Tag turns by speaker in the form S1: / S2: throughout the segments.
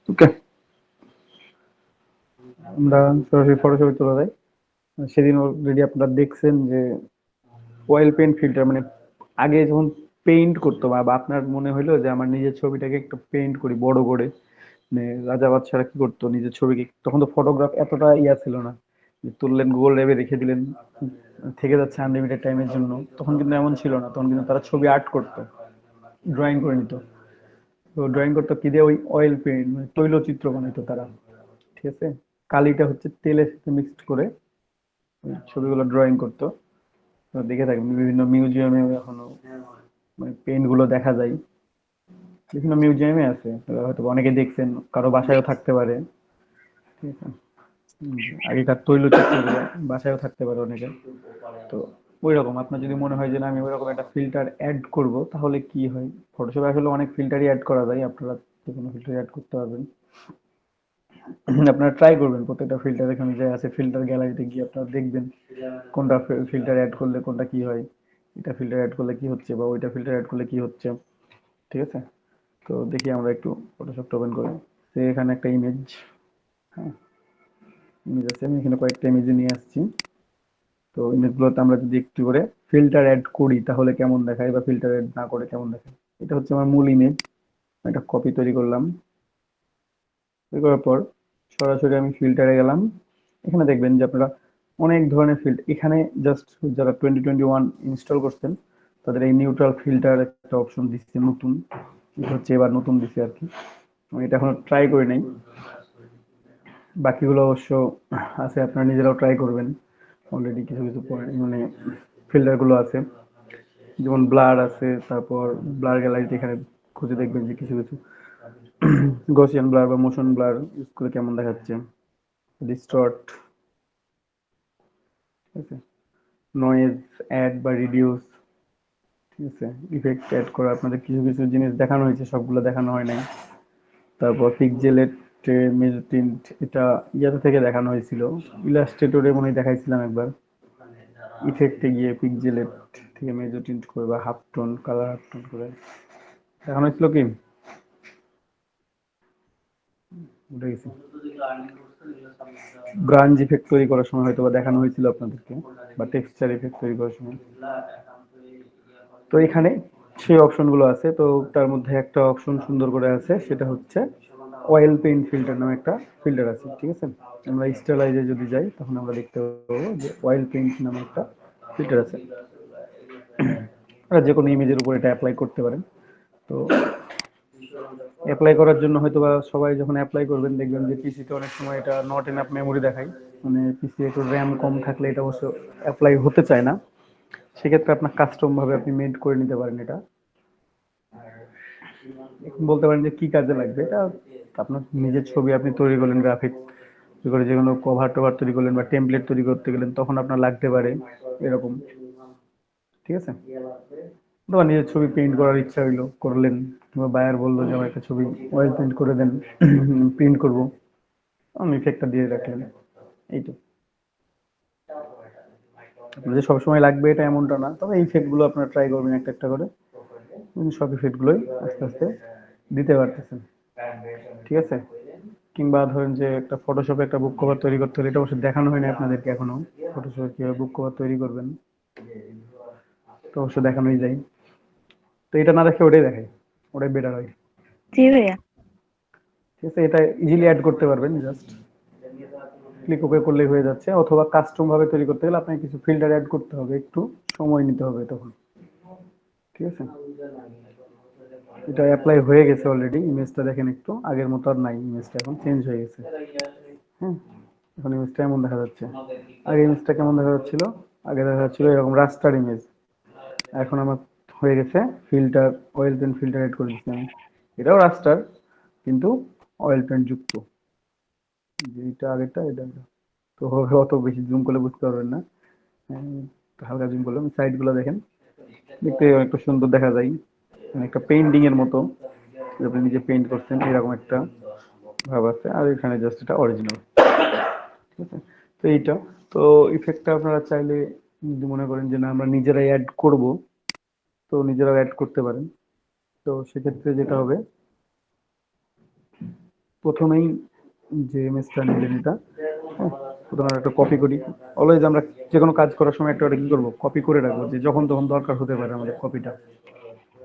S1: ওকে, আমরা সরাসরি ফটোশপে চলে যাই। সেদিন অলরেডি আপনারা দেখছেন যে অয়েল পেইন্ট ফিল্টার মানে আগে যখন পেইন্ট করতো বা আপনার মনে হইলো যে আমার নিজের ছবিটাকে একটু পেইন্ট করি বড় করে, মানে রাজা বাদশারা কি করতো নিজের ছবিকে, তখন তো ফটোগ্রাফ এতটা ইয়া ছিল না যে তুললেন গুগল ড্রাইভে রেখে দিলেন থেকে যাচ্ছে আনলিমিটেড টাইমের জন্য। তখন কিন্তু এমন ছিল না, তখন কিন্তু তারা ছবি আর্ট করতো, ড্রয়িং করে নিত। তো ড্রয়িং করতো কি দিয়ে, ওই অয়েল পেইন্ট মানে তৈলচিত্র বানাইতো তারা। ঠিক আছে, কালিটা হচ্ছে তেলের সাথে মিক্সড করে ওই ছবিগুলো ড্রয়িং করতো। তো দেখে থাকবেন বিভিন্ন মিউজিয়ামে এখনো মানে পেইন্ট গুলো দেখা যায়, বিভিন্ন মিউজিয়ামে আছে, হয়তো অনেকে দেখছেন, কারো বাসায়ও থাকতে পারে। ঠিক আছে, আগেকার তৈলচিত্রগুলো বাসায়ও থাকতে পারে অনেকের। তো ওই রকম আপনার যদি মনে হয় যে না আমি ওই রকম একটা ফিল্টার অ্যাড করব, তাহলে কি হয়, ফটোশপে আসলে অনেক ফিল্টারই অ্যাড করা যায়, আপনারা যে কোনো ফিল্টার অ্যাড করতে পারবেন। আপনারা ট্রাই করবেন প্রত্যেকটা ফিল্টার, এখানে যে আছে ফিল্টার গ্যালারিতে গিয়ে আপনারা দেখবেন কোনটা ফিল্টার অ্যাড করলে কোনটা কি হয়, এটা ফিল্টার অ্যাড করলে কি হচ্ছে বা ওইটা ফিল্টার অ্যাড করলে কি হচ্ছে। ঠিক আছে, তো দেখি আমরা একটু ফটোশপটা ওপেন করি। তো এখানে একটা ইমেজ, হ্যাঁ ইমেজ আছে, আমি এখানে কয়েকটা ইমেজ নিয়ে আসছি। তো ইমেজগুলোতে আমরা যদি একটু করে ফিল্টার অ্যাড করি তাহলে কেমন দেখায়, বা ফিল্টার অ্যাড না করে কেমন দেখায়। এটা হচ্ছে আমার মূল ইমেজ, একটা কপি তৈরি করলাম। তৈরি করার পর সরাসরি আমি ফিল্টারে গেলাম। এখানে দেখবেন যে আপনারা অনেক ধরনের এখানে জাস্ট যারা 2021 ইনস্টল করছেন তাদের এই নিউট্রাল ফিল্টার একটা অপশন দিচ্ছে নতুন, এটা হচ্ছে এবার নতুন দিচ্ছে আর কি। আমি এটা এখনো ট্রাই করি নাই, বাকিগুলো অবশ্য আছে, আপনারা নিজেরাও ট্রাই করবেন। অলরেডি কিছু কিছু মানে ফিল্টার গুলো আছে, যেমন ব্লার আছে, তারপর ব্লার গ্যালারিতে এখানে খুঁজে দেখবেন যে কিছু কিছু গসিয়ান ব্লার বা মোশন ব্লার ইউজ করে কেমন দেখাচ্ছে, ডিস্টর্ট, ঠিক আছে, নয়েজ অ্যাড বা রিডিউস, ঠিক আছে, ইফেক্ট অ্যাড করা, আপনাদের কিছু কিছু জিনিস দেখানো হয়েছে, সবগুলো দেখানো হয় নাই। তারপর পিকজেলেট, মেজোটিন্ট, এটা ইয়াতে থেকে দেখানো হয়েছিল, ইলাস্ট্রেটরে মনে হয় দেখাইছিলাম একবার। ইফেক্টে গিয়ে পিকজেলেট থেকে মেজোটিন্ট করে বা half tone colour half tone করে দেখানো হয়েছিল কি, ভুলে গেছি। গ্রাঞ্জ ইফেক্ট তৈরি করার সময় হয়তো বা দেখানো হয়েছিল আপনাদেরকে, বা টেক্সচার ইফেক্ট তৈরি করার সময়। তো এখানে সেই অপশনগুলো আছে, তো তার মধ্যে একটা অপশন সুন্দর করে আছে, সেটা হচ্ছে অয়েল পেইন্ট ফিল্টার নামে একটা ফিল্টার আছে। ঠিক আছে, আমরা স্টাইলাইজে যদি যাই তখন আমরা দেখতে পাবো যে অয়েল পেইন্ট নামে একটা ফিল্টার আছে। যে কোনো ইমেজের উপর এটা অ্যাপ্লাই করতে পারেন। তো অ্যাপ্লাই করার জন্য হয়তো বা সবাই যখন অ্যাপ্লাই করবেন দেখবেন যে পিসিতে অনেক সময় এটা নট এনাফ মেমোরি দেখায়, মানে পিসি একটু র্যাম কম থাকলে এটা অবশ্য অ্যাপ্লাই হতে চায় না। সেক্ষেত্রে আপনার কাস্টম ভাবে আপনি মেড করে নিতে পারেন এটা। এখন বলতে পারেন যে কি কাজে লাগবে এটা, আপনার নিজের ছবি আপনি তৈরি করলেন, গ্রাফিক করে যে কোনো কভার টভার তৈরি করলেন বা টেমপ্লেট তৈরি করতে গেলেন, তখন আপনার লাগতে পারে এরকম। ঠিক আছে, তোমার নিজের ছবি পেইন্ট করার ইচ্ছা হইলো করলেন, কিংবা বায়ার বললো যে আমার একটা ছবি অয়েল পেইন্ট করে দেন, প্রিন্ট করবো, আমি ইফেক্টটা দিয়ে রাখলেন, এই তো। আপনার যে সবসময় লাগবে এটা এমনটা না, তবে এই ইফেক্ট গুলো আপনারা ট্রাই করবেন একটা একটা করে, সব ইফেক্ট গুলোই আস্তে আস্তে দিতে পারতেছেন। ঠিক আছে, কিংবা ধরেন যে একটা ফটোশপে একটা বুক কভার তৈরি করতে হলে, এটা অবশ্যই দেখানো হয়নি আপনাদেরকে এখনো, ফটোশপে কিভাবে বুক কভার তৈরি করবেন, তো অবশ্যই দেখানোই যায়। তো এটা না দেখে ওটাই দেখাই, ওটাই বেটার হয়।
S2: জি ভাইয়া।
S1: ঠিক আছে, এটা ইজিলি অ্যাড করতে পারবেন, জাস্ট ক্লিক ওকে করলেই হয়ে যাচ্ছে, অথবা কাস্টম ভাবে তৈরি করতে গেলে আপনাকে কিছু ফিল্টার অ্যাড করতে হবে, একটু সময় নিতে হবে তখন। ঠিক আছে, এটা অ্যাপ্লাই হয়ে গেছে অলরেডি, ইমেজটা দেখেন একটু আগের মতো আর নাই, ইমেজটা এখন চেঞ্জ হয়ে গেছে। হ্যাঁ, এখন ইমেজটা এমন দেখা যাচ্ছে, আগে ইমেজটা কেমন দেখা যাচ্ছিল, আগে দেখা যাচ্ছিল এরকম রাস্টার ইমেজ, এখন আমার হয়ে গেছে filter, oil paint filter add করে দিচ্ছি আমি, এটাও রাস্টার কিন্তু অয়েল পেন্ট যুক্ত, যেটা আগেরটা এটা এটা। তো অত বেশি জুম করলে বুঝতে পারবেন না, হ্যাঁ, হালকা জুম করলাম, সাইড গুলো দেখেন, দেখতে অনেকটা সুন্দর দেখা যায়, মানে একটা পেইন্টিং এর মতো, আপনি নিজে পেইন্ট করছেন এরকম একটা ভাব আছে, আর এখানে জাস্ট এটা অরিজিনাল। ঠিক আছে, তো এইটা, তো ইফেক্টটা আপনারা চাইলে যদি মনে করেন যে না আমরা নিজেরাই অ্যাড করব, তো নিজেরাও অ্যাড করতে পারেন। তো সেক্ষেত্রে যেটা হবে, প্রথমেই যে ইমেজটা নিলেন এটা, হ্যাঁ, প্রথমে একটা কপি করি। অলওয়েজ আমরা যে কোনো কাজ করার সময় একটা কি করবো, কপি করে রাখবো, যে যখন তখন দরকার হতে পারে আমাদের কপিটা।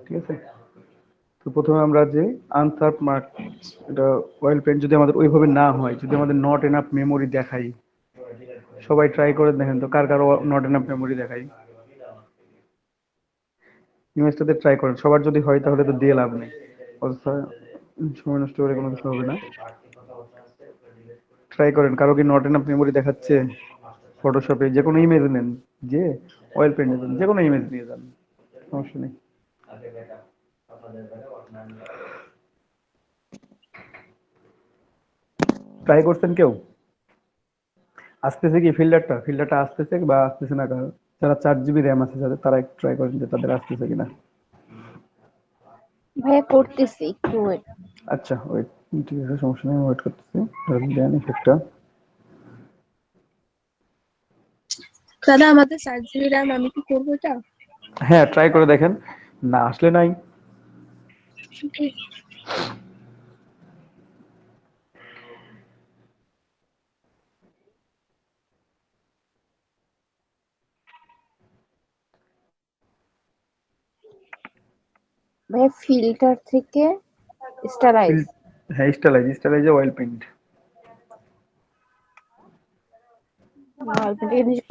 S1: ঠিক আছে? তো প্রথমে আমরা যে আনসার্ভ মার্ক, এটা অয়েল পেন্ট যদি আমাদের ওইভাবে না হয়, যদি আমাদের নট এনাফ মেমোরি দেখাই, সবাই ট্রাই করে দেখেন তো কার কার নট এনাফ মেমোরি দেখাই, ইমেজটাতে ট্রাই করেন। সবার যদি হয় তাহলে তো দিয়ে লাভ নেই, অযথা সময় নষ্ট করে কোনো কিছু হবে না। ট্রাই করেন, কারো কি নট এনাফ মেমোরি দেখাচ্ছে? ফটোশপে যে কোনো ইমেজ নেন, যে অয়েল পেন্ট নেন, যে কোনো ইমেজ নিয়ে যান, সমস্যা নেই। ট্রাই করছেন কেউ? আসতেছে কি ফিল্টারটা আসতেছে বা আসতেছে না? যারা 4 জিবি র্যাম আছে যাদের, তারা একটু ট্রাই করেন যে তাদের আসতেছে কিনা।
S2: ভাইয়া করতেছি, একটু ওয়েট।
S1: আচ্ছা ওয়েট, ঠিক আছে, সমস্যা নেই, ওয়েট করতেছি। দেন ইফেক্টটা।
S3: দাদা আমাদের 4 জিবি র্যাম, আমি কি করবো এটা?
S1: হ্যাঁ ট্রাই করে দেখেন, না আসলে নাই।
S2: ভাইয়া ফিল্টার থেকে স্টাইলাইজ।
S1: হ্যাঁ স্টাইলাইজে অয়েল পেইন্ট।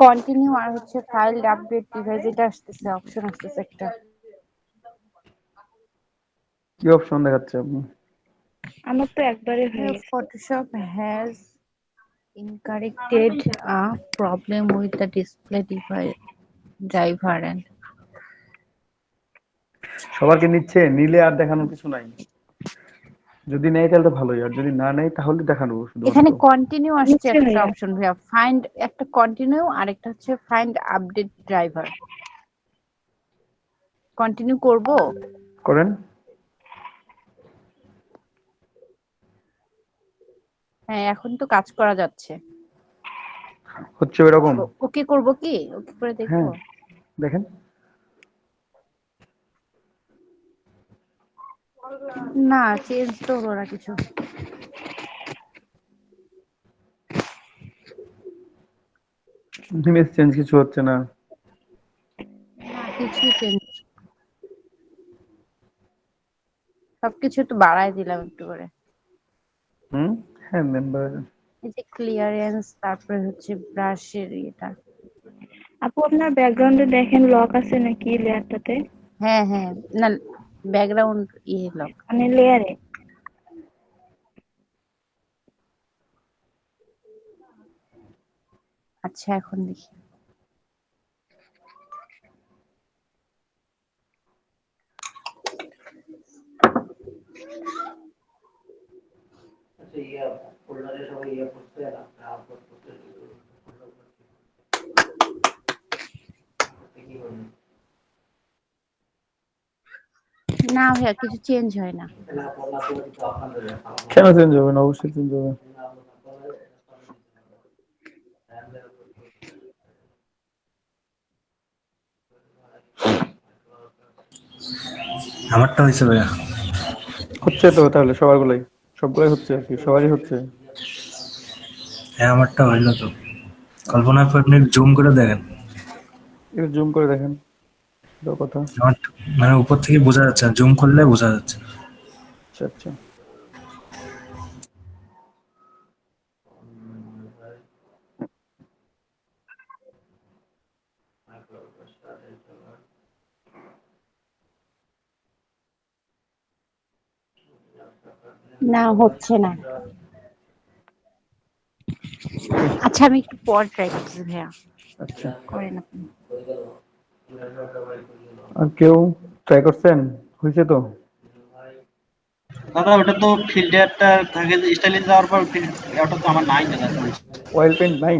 S2: কন্টিনিউ আর হচ্ছে ফাইল আপডেট ডিভাইস, এটা আসতেছে, অপশন আসতেছে একটা।
S1: কি অপশন দেখাচ্ছে আপনি?
S3: আমার তো একবারে হয়ে গেছে।
S2: Photoshop has incorrected a problem with the display driver and
S1: সবার কি নিচ্ছে? নিলে আর দেখানোর কিছু নাই, যদি নেয় তাহলে তো ভালোই, আর যদি না নেয় তাহলে দেখানো শুধুমাত্র।
S2: এখানে কন্টিনিউ আসছে
S3: নিশ্চয়ই
S2: একটা
S3: ভাইয়া।
S2: অপশন ভাইয়া, ফাইন্ড একটা কন্টিনিউ আর একটা হচ্ছে ফাইন্ড আপডেট ড্রাইভার। কন্টিনিউ করব?
S1: করেন।
S2: হ্যাঁ এখন তো কাজ করা যাচ্ছে।
S1: হচ্ছে এরকম?
S2: ওকে করব কি? ওকে করে দেখবো?
S1: হ্যাঁ দেখেন।
S2: না চেঞ্জ তো হলো না কিছু।
S1: ইমেজ চেঞ্জ কিছু হচ্ছে না।
S2: না কিছু চেঞ্জ, সবকিছু একটু বাড়ায় দিলাম একটু করে।
S1: হুম, হ্যাঁ মেম্বার।
S2: এই যে ক্লিয়ারেন্স, তারপরে হচ্ছে ব্রাশের এটা।
S3: আপু আপনার ব্যাকগ্রাউন্ডে দেখেন লক আছে নাকি লেয়ারটাতে?
S2: হ্যাঁ হ্যাঁ, না ব্যাকগ্রাউন্ড লক।
S3: মানে লেয়ারে।
S2: আচ্ছা এখন দেখি। না ভাইয়া কিছু চেঞ্জ হয় না।
S1: কেন চেঞ্জ হবে না? অবশ্যই চেঞ্জ হবে।
S4: আমারটা হয়েছে ভাইয়া।
S1: হচ্ছে তো তাহলে সবারগুলোই, সবগুলোই হচ্ছে আর কি, সবারই হচ্ছে।
S4: হ্যাঁ আমারটা হইলো তো। কল্পনা করে আপনি জুম করে দেখেন।
S1: একটু জুম করে দেখেন, এটাও কথা।
S4: আমার মানে উপর থেকে বোঝা যাচ্ছে না, জুম করলে বোঝা যাচ্ছে।
S1: আচ্ছা আচ্ছা।
S2: না হচ্ছে না। আচ্ছা আমি একটু পর ট্রাই করছি ভাইয়া,
S1: আচ্ছা,
S2: করেন আপনি।
S1: আর কেউ ট্রাই করছেন? হয়েছে তো?
S5: দাদা ওটা তো ফিল্টারটা থাকে, স্টাইলে যাওয়ার পর ওটা তো আমার নাই দাদা।
S1: অয়েল পেন্ট নাই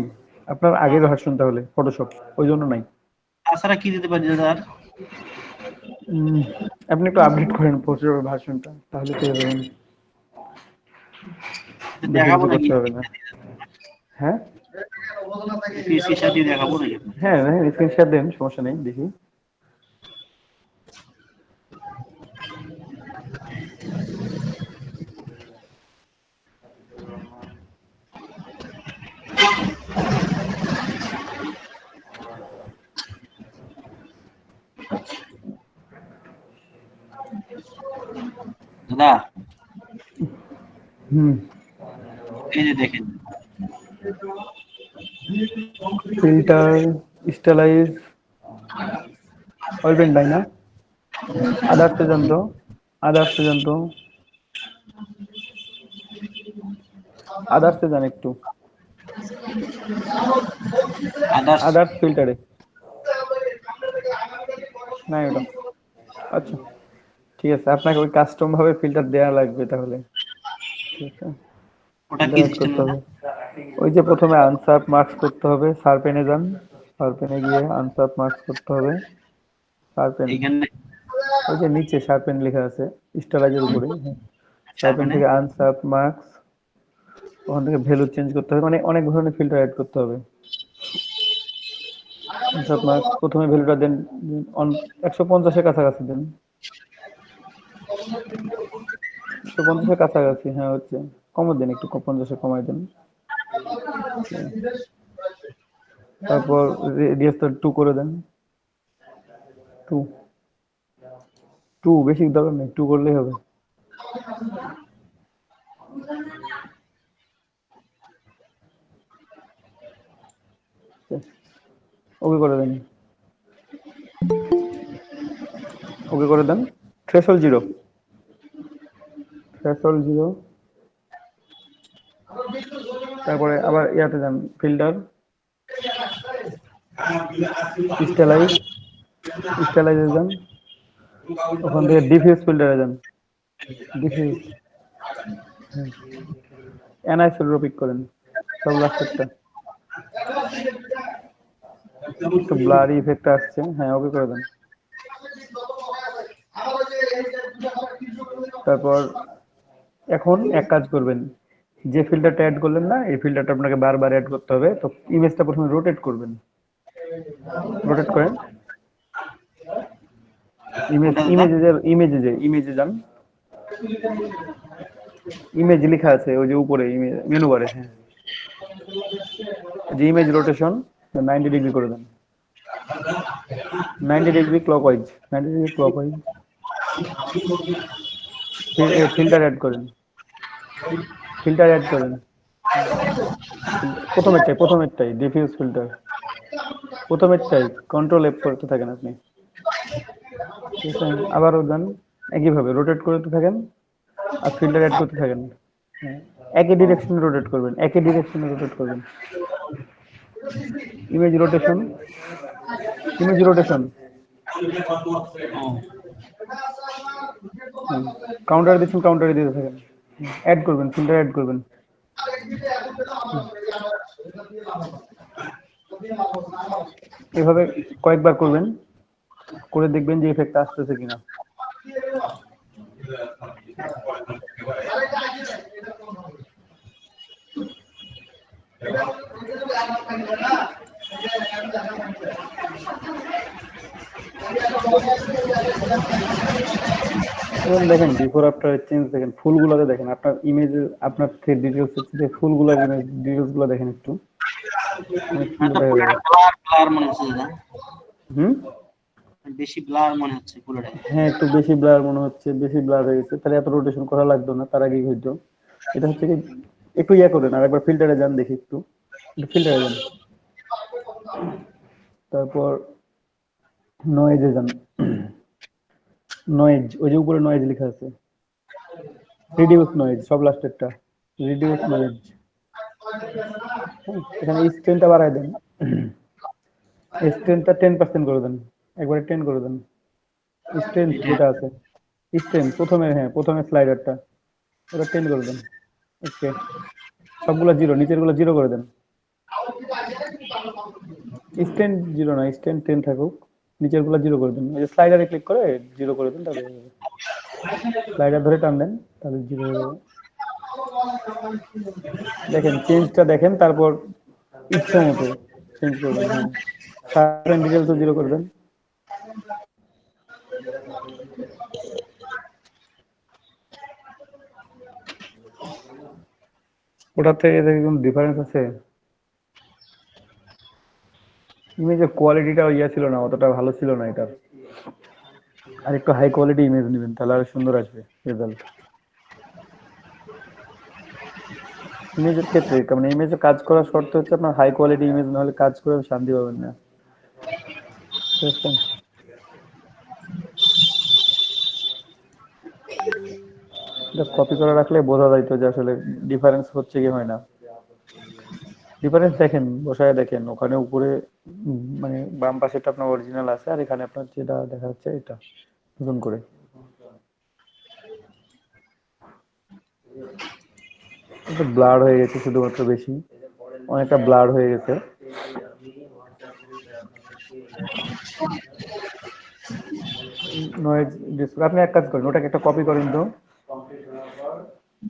S1: আপনার? আগের ভার্সন তাহলে ফটোশপ, ওই জন্য নাই।
S5: তাছাড়া কি দিতে পারি দাদা আর?
S1: উম, আপনি একটু আপডেট করেন ফটোশপের ভার্সনটা, তাহলে পেয়ে যাবেন। বেশি
S5: দেখাবো
S1: কিছু
S5: নাকি?
S1: করতে হবে না। হ্যাঁ
S5: পিসির সাথে দেখাবো নাকি?
S1: হ্যাঁ হ্যাঁ, স্ক্রিনশট দেন, সমস্যা নেই, দেখি।
S5: হ্যাঁ
S1: হুম
S5: এই যে দেখেন
S1: ফিল্টার স্টেলাইজ অয়েল পেন্ট নাই না আদার্সে যান তো আদার্সে যান তো আদার্সে যান একটু
S5: আদার্স
S1: আদার্স ফিল্টারে নাই ওটা আচ্ছা ঠিক আছে আপনাকে ওই কাস্টম ভাবে ফিল্টার দেওয়া লাগবে তাহলে ঠিক আছে
S5: ওটা কি
S1: ফিল্টার
S5: সিস্টেম
S1: করতে হবে ওই যে প্রথমে আনসার্প মার্কস করতে হবে সার্পেনে যান সার্পেনে গিয়ে আনসার্প মার্কস করতে হবে শার্পেন
S5: এইখানে
S1: ওই যে নিচে শার্পেন লেখা আছে স্টাইলাইজের উপরে শার্পেন
S5: শার্পেনে
S1: থেকে আনশার্প মার্কস ওখান থেকে ভ্যালু চেঞ্জ করতে হবে মানে অনেক ধরনের ফিল্টার অ্যাড করতে হবে আনশার্প মার্কস প্রথমে ভ্যালুটা দেন 150 এর কাছাকাছি দেন 150 এর কাছাকাছি হ্যাঁ হচ্ছে কমও দেন একটু 50 এ কমাই দেন তারপর রেডিয়াসটা 2 করে দেন 2 2 বেশি দরকার নেই 2 করলেই হবে ওকে করে দেন ওকে করে দেন থ্রেশহোল্ড 0 থ্রেশহোল্ড 0 তারপরে আবার ইয়াতে যান ফিল্টার স্টাইলাইজ স্টাইলাইজে যান ওখান থেকে ডিফিউজ ফিল্টারে যান ডিফিউজ অ্যানাইসোট্রপিক করেন সব লাস্টেরটা একটু ব্লারি ইফেক্ট আসছে হ্যাঁ ওকে করে দেন তারপর এখন এক কাজ করবেন যে ফিল্টারটা অ্যাড করলেন না এই ফিল্টারটা আপনাকে বারবার অ্যাড করতে হবে তো ইমেজটা প্রথমে রোটেট করবেন রোটেট করেন ইমেজে যান ইমেজ লেখা আছে ওই যে উপরে মেনু বারে হ্যাঁ যে ইমেজ রোটেশন 90 ডিগ্রি করে দেন 90 degree clockwise 90 degree clockwise filter add করেন ফিল্টার অ্যাড করেন প্রথমেরটাই ডিফিউজ ফিল্টার প্রথমেরটাই কন্ট্রোল এফ করতে থাকেন আপনি ঠিক আছে আবারও যান একইভাবে রোটেট করতে থাকেন আর ফিল্টার অ্যাড করতে থাকেন একই ডিরেকশনে রোটেট করবেন ইমেজ রোটেশন কাউন্টার দিচ্ছেন কাউন্টারে দিতে থাকেন অ্যাড করবেন ফিল্টার অ্যাড করবেন এভাবে কয়েকবার করবেন করে দেখবেন যে ইফেক্ট আসতেছে কিনা এবং দেখেন বিফোর আফটার চেঞ্জ দেখেন ফুলগুলোতে দেখেন আপনার ইমেজে আপনার ডিটেইলস হচ্ছে ফুলগুলোর ইমেজ ডিটেইলস গুলো দেখেন একটু
S5: ব্লার মনে হচ্ছে না
S1: হুম
S5: বেশি ব্লার মনে হচ্ছে পুরোটা
S1: হ্যাঁ একটু বেশি ব্লার মনে হচ্ছে বেশি ব্লার হয়ে গেছে তাহলে এত রোটেশন করা লাগতো না তার আগেই হইতো এটা হচ্ছে কি একটু ইয়া করেন আর একবার ফিল্টারে যান দেখি একটু ফিল্টারে যান তারপর নয়েজে যান নয়েজ ওই যে উপরে নয়েজ লেখা আছে রিডিউস নয়েজ সব লাস্টেরটা রিডিউস নয়েজ এখানে স্ট্রেনটা বাড়ায় দেন স্ট্রেনটা 10% করে দেন একবারে 10 করে দেন স্ট্রেন যেটা আছে স্ট্রেন প্রথমে স্লাইডারটা ওটা 10 করে দেন ওকে সবগুলো জিরো নিচের গুলো জিরো করে দেন স্ট্রেন জিরো না স্ট্রেন 10 থাকুক নিচের গুলো জিরো করে দেন এই যে স্লাইডারে ক্লিক করে জিরো করে দেন তাহলে স্লাইডার ধরে টান দেন তাহলে জিরো হয়ে যাবে দেখেন চেঞ্জটা দেখেন তারপর ইচ্ছা মতো চেঞ্জ করবেন হ্যাঁ সার্ভেন্ট ডিটেইলস জিরো করে দেন ওটাতে এদের কোনো ডিফারেন্স আছে ইমেজের কোয়ালিটিটা ইয়া ছিল না অতটা ভালো ছিল না এটার আর একটু হাই কোয়ালিটি ইমেজ নেবেন তাহলে আর সুন্দর আসবে রেজাল্ট ইমেজের ক্ষেত্রে মানে ইমেজে কাজ করার শর্ত হচ্ছে আপনার হাই কোয়ালিটি ইমেজ, না হলে কাজ করে শান্তি পাবেন না, বুঝছেন? এটা কপি করে রাখলে বোঝা যাইতো যে আসলে ডিফারেন্স হচ্ছে কি হয় না। ডিফারেন্স দেখেন, বসায় দেখেন ওখানে উপরে মানে বাম পাশেটা আপনার অরিজিনাল আছে, আর এখানে আপনার যেটা দেখা যাচ্ছে এটা নতুন করে। এটা ব্লার হয়ে গেছে শুধুমাত্র, বেশি অনেকটা ব্লার হয়ে গেছে। নয়েজ ডিসপ্লে, আপনি এক কাজ করেন, ওটাকে একটা কপি করেন তো,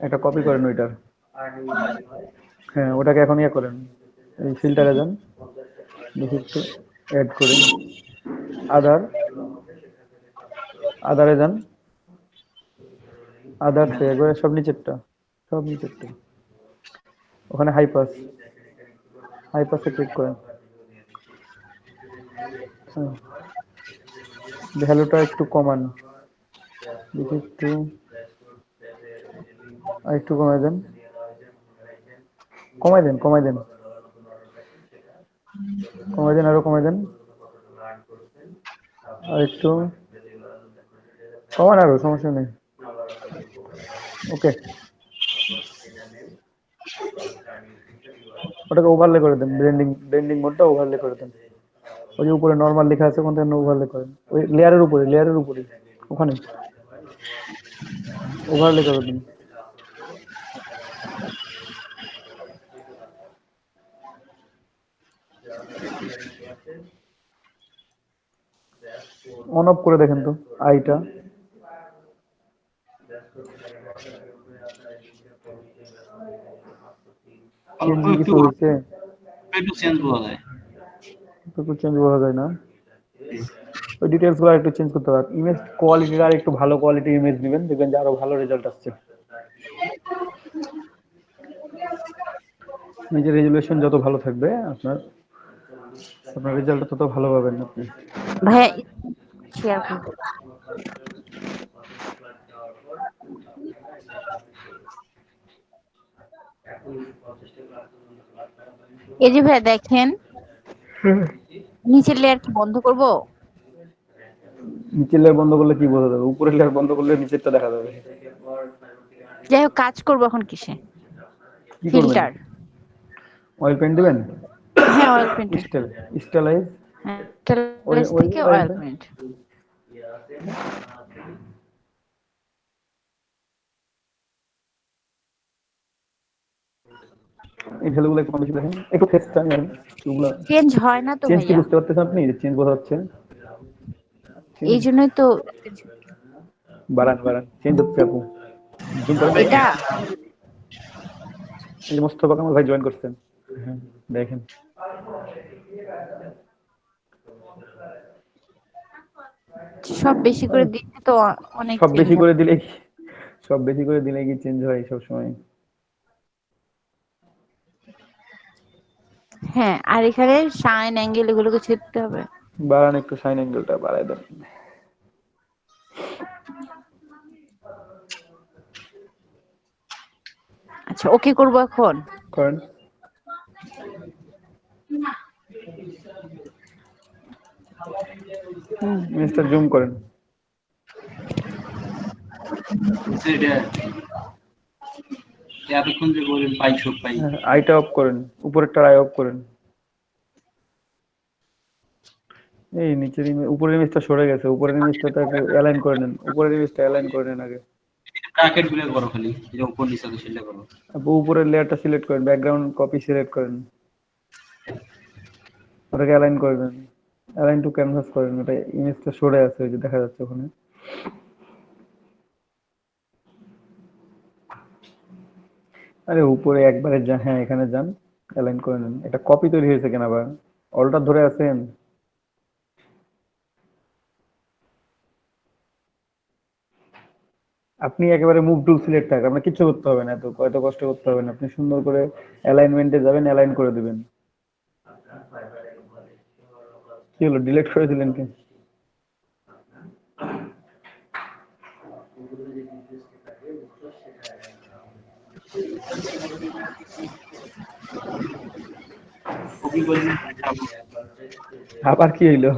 S1: একটা কপি করেন ওইটার। হ্যাঁ, ওটাকে এখন ইয়ে করেন, এই ফিল্টারে যান, দেখি একটু অ্যাড করে আদার, আদারে যান, আদার্সে একবারে সব নিচেরটা, সব নিচেরটা, ওখানে হাইপাস, হাইপাসে ক্লিক করেন। হ্যাঁ, ভ্যালুটা একটু কমান, দেখি একটু, আর একটু কমাই দেন, কমাই দেন, কমাই দেন, কমাই দেন, আরো কমাই দেন, আর একটু কমান, আরো সমস্যা নেই। ওকে, ওটাকে ওভারলে করে দেন, ব্লেন্ডিং ব্লেন্ডিং মোডটা ওভারলে করে দেন। ওই যে উপরে নরমাল লেখা আছে, কোন থেকে ওভারলে করেন, ওই লেয়ারের উপরে, লেয়ারের উপরে, ওখানে ওভারলে করে দেন। অন অফ করে দেখেন তো আইটা, চেঞ্জ
S5: অল্প একটু
S1: কিছু হয়েছে?
S5: একটু চেঞ্জ বোঝা যায়।
S1: তো চেঞ্জ বোঝা যায় না, ওই ডিটেলস গুলো একটু চেঞ্জ করতে পারেন। ইমেজ কোয়ালিটিটা আর একটু ভালো কোয়ালিটির ইমেজ দিবেন, দেখবেন যে আরো ভালো রেজাল্ট আসছে। নিজের রেজুলেশন যত ভালো থাকবে আপনার, আপনার রেজাল্ট তত ভালো পাবেন আপনি।
S2: ভাইয়া শেয়ার করতে। এই যে ভাইয়া দেখেন, নিচের লেয়ার কি বন্ধ করব?
S1: নিচের লেয়ার বন্ধ করলে কি বোঝা যাবে? উপরের লেয়ার বন্ধ করলে নিচেরটা দেখা যাবে।
S2: যাই হোক, কাজ করবো এখন কিসে?
S1: কি করবেন?
S2: ফিল্টার।
S1: অয়েল পেন্ট দিবেন?
S2: হ্যাঁ, অয়েল পেন্টে।
S1: স্টেল, স্টেলাইজ,
S2: হ্যাঁ,
S1: ওই
S2: টেলার্স
S1: ওই
S2: থেকে
S1: অয়েল
S2: অয়েল
S1: পেন্ট।
S2: পেন্ট।
S1: এই ভ্যালুগুলো একটু কম বেশি দেখেন, একটু ফেসটা এগুলো
S2: চেঞ্জ হয় না তো
S1: চেঞ্জ কি
S2: ভাইয়া,
S1: বুঝতে পারতেছেন আপনি? চেঞ্জ বোঝা যাচ্ছে? চেঞ্জ
S2: এই জন্যই তো।
S1: বাড়ান, বাড়ান, চেঞ্জ হচ্ছে আপু, জুম করেন।
S2: এটা
S1: এই যে মোস্তফা কামাল ভাই জয়েন করছেন, হ্যাঁ দেখেন,
S2: সব বেশি করে দিতে তো অনেক
S1: সব
S2: চেঞ্জ
S1: বেশি
S2: হয়।
S1: করে দিলে কি, সব বেশি করে দিলে কি চেঞ্জ হয় সব সময়?
S2: হ্যাঁ, আর এখানে শাইন অ্যাঙ্গেল এগুলোকে ছেড়তে হবে।
S1: বাড়ান, একটু শাইন অ্যাঙ্গেলটা বাড়ায় দেন।
S2: আচ্ছা, ওকে করবো এখন।
S1: করেন, ইমেজটা জুম করেন।
S5: সেটা এতক্ষণ যে বলেন পাই সব পাই।
S1: হ্যাঁ, আইটা অফ করেন, উপরেরটা আই অফ করেন। এই নিচের উপরের ইমেজটা সরে গেছে, উপরের ইমেজটা তো একটু অ্যালাইন করে নেন, উপরের ইমেজটা অ্যালাইন করে নেন আগে।
S5: ব্র্যাকেট গুলো করো খালি, যে উপর নিচে আছে সেটা করো।
S1: আপু উপরের লেয়ারটা সিলেক্ট করেন, ব্যাকগ্রাউন্ড কপি সিলেক্ট করেন, ওটাকে অ্যালাইন করে দেন, অ্যালাইন টু ক্যানভাস করেন, ওটা ইমেজটা সরে আছে, ওই যে দেখা যাচ্ছে ওখানে। আরে উপরে একবারে যান, হ্যাঁ এখানে যান, অ্যালাইন করে নেন। এটা কপি তৈরি হয়েছে কেন আবার? অলটা ধরে আছেন? আপনি একেবারে মুভ টুল সিলেক্ট থাক, আপনার কিচ্ছু করতে হবে না, এত কষ্ট করতে হবে না, আপনি সুন্দর করে অ্যালাইনমেন্টে যাবেন, অ্যালাইন করে দিবেন। কি হলো, ডিলিট করে দিলেন কি?
S5: কপি করলে
S1: আবার কি হইলো?